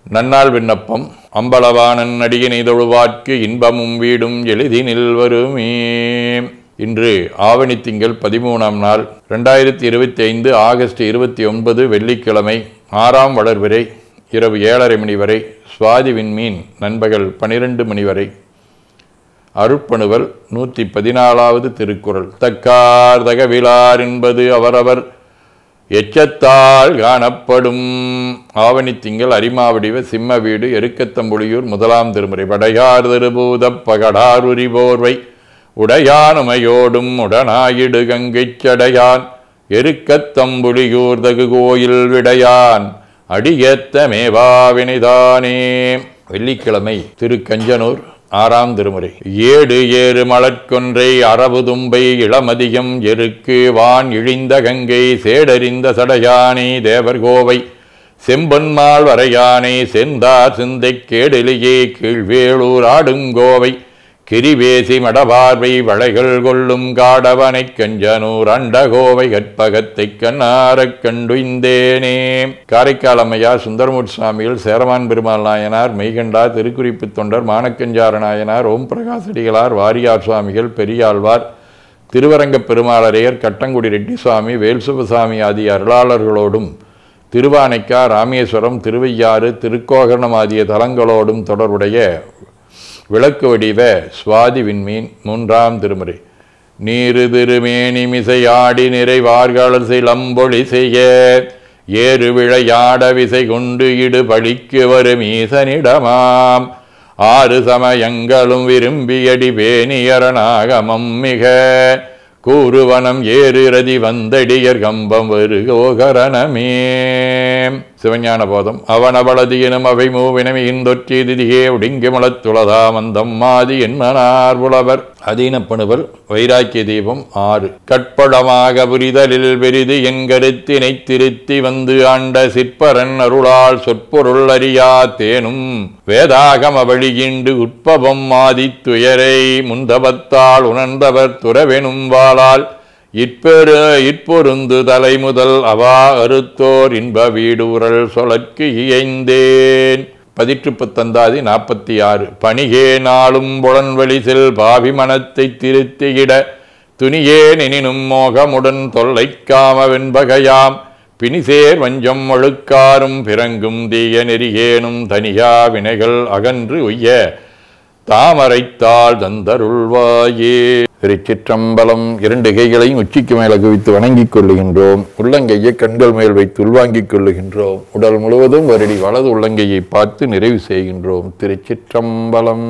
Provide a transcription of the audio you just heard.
நன்னாள் விண்ணப்பம். அம்பலவாணன் அடியினை தொழுவார்க்கு இன்பமும் வீடும் எளிதினில் வருமே. இன்று ஆவணி திங்கள் 13ஆம் நாள் 2025 ஆகஸ்ட் 29 வெள்ளிக்கிழமை. 6ஆம் வளர்பிறை இரவு 7:30 மணி வரை. சுவாதி விண்மீன் நண்பகல் 12 மணி வரை. அருட்பணுவல் 114வது திருக்குறள். தக்கார் தகவிலார் என்பது அவரவர் எச்சத்தால் காணப்படும். ஆவணி திங்கள் அரிமாவடிவ சிம்ம வீடு எருக்கத்தம்புலியூர் 1ஆம் திருமுறை. படையார் திருபூதப் பகடார் உரிபோர்வை உடையானுமையோடும் உடனாயிடு கங்கைச் சடையான் எருக்கத்தம்புலியூர் தகு கோயில் விடையான் அடியேத்த மேவாவினைதானே. வெள்ளிக்கிழமை திருக்கஞ்சனூர் 6ஆம் திருமுறை. ஏடு ஏறு மலர்கொன்றை அரவு தும்பை இளமதியம் எருக்கு வான் இழிந்த கங்கை சேடறிந்த சடையானை தேவர்கோவை செம்பொன்மால் வரையானை செந்தார் சிந்தை கேடெலியே கீழ்வேளூர் ஆடுங்கோவை கிரிவேசி மடபார்வை வளைகள் கொள்ளும் காடவனை கஞ்சனூர் அண்டகோவை கற்பகத்தை கண்ணாரக் கண்டுய்ந்தேனே. காரைக்கால் அம்மையார் சுந்தரமூர்த்தி சுவாமிகள் சேரமான் பெருமாள் நாயனார் மெய்கண்டார் திருக்குறிப்பு தொண்டர் மானக்கஞ்சார நாயனார் ஓம் பிரகாசடிகளார் வாரியார் சுவாமிகள் பெரியாழ்வார் திருவரங்கப் பெருமாளரையர் கட்டங்குடி ரெட்டி சுவாமி வேல்சுபசாமி ஆகிய அருளாளர்களோடும் திருவானைக்கா ராமேஸ்வரம் திருவையாறு திருக்கோகர்ணம் ஆகிய தலங்களோடும் தொடர்புடைய விளக்கு வடிவ சுவாதி விண்மீன் 3ஆம் திருமுறை. நீரு திருமேனி மிசையாடி நிறைவார்கள் சிலம்பொழி செய்ய ஏறு விளையாட விசை கொண்டு இடு பழிக்கு வரும் ஈசனிடமாம் ஆறு சமயங்களும் விரும்பியடி பேணியரனாகமம் மிக கூறுவனம் ஏறுரதி வந்தடியர் கம்பம் வருகோகரணமே. சிவஞான போதம். அவனவளதியினும் அவை மூவினமின் தொற்றி திதியே ஒடுங்கி முளத்துளதா மந்தம் மாதி என்மனார் புலவர். அதீனப்பணுவல் வைராக்கிய தீபம் 6. கட்படமாக புரிதலில் பெரிது என் கருத்தினை திருத்தி வந்து ஆண்ட சிற்பரன் அருளால் சொற்பொருள் அறியா தேனும் வேதாகம வழியிண்டு உட்பவம் மாதித்துயரை முந்தபத்தால் உணர்ந்தவர் துறவெனும் வாளால் இற்பொருந்து தலை முதல் அவா அறுத்தோர் இன்ப வீடூரல் சொலற்கு இயைந்தேன். பதிற்றுப்பத்தந்தாதி 46. பணிகே நாளும் புலன்வழி செல் பாவி மனத்தை திருத்தியிட துணியே நெனினும் மோகமுடன் தொல்லைக்காம வெண்பகையாம் பிணிசேர் வஞ்சம் ஒழுக்காரும் பிறங்கும் தீய நெறியேனும் தனியா வினைகள் அகன்று உய்ய தாமரைத்தாள் தந்தருள்வாயே. திருச்சிற்றம்பலம். 2 கைகளையும் உச்சிக்கு மேல குவித்து வணங்கிக் கொள்ளுகின்றோம். உள்ளங்கையை கண்கள் மேல் வைத்து உள்வாங்கிக் கொள்ளுகின்றோம். உடல் முழுவதும் வருடி வலது உள்ளங்கையை பார்த்து நிறைவு செய்கின்றோம். திருச்சிற்றம்பலம்.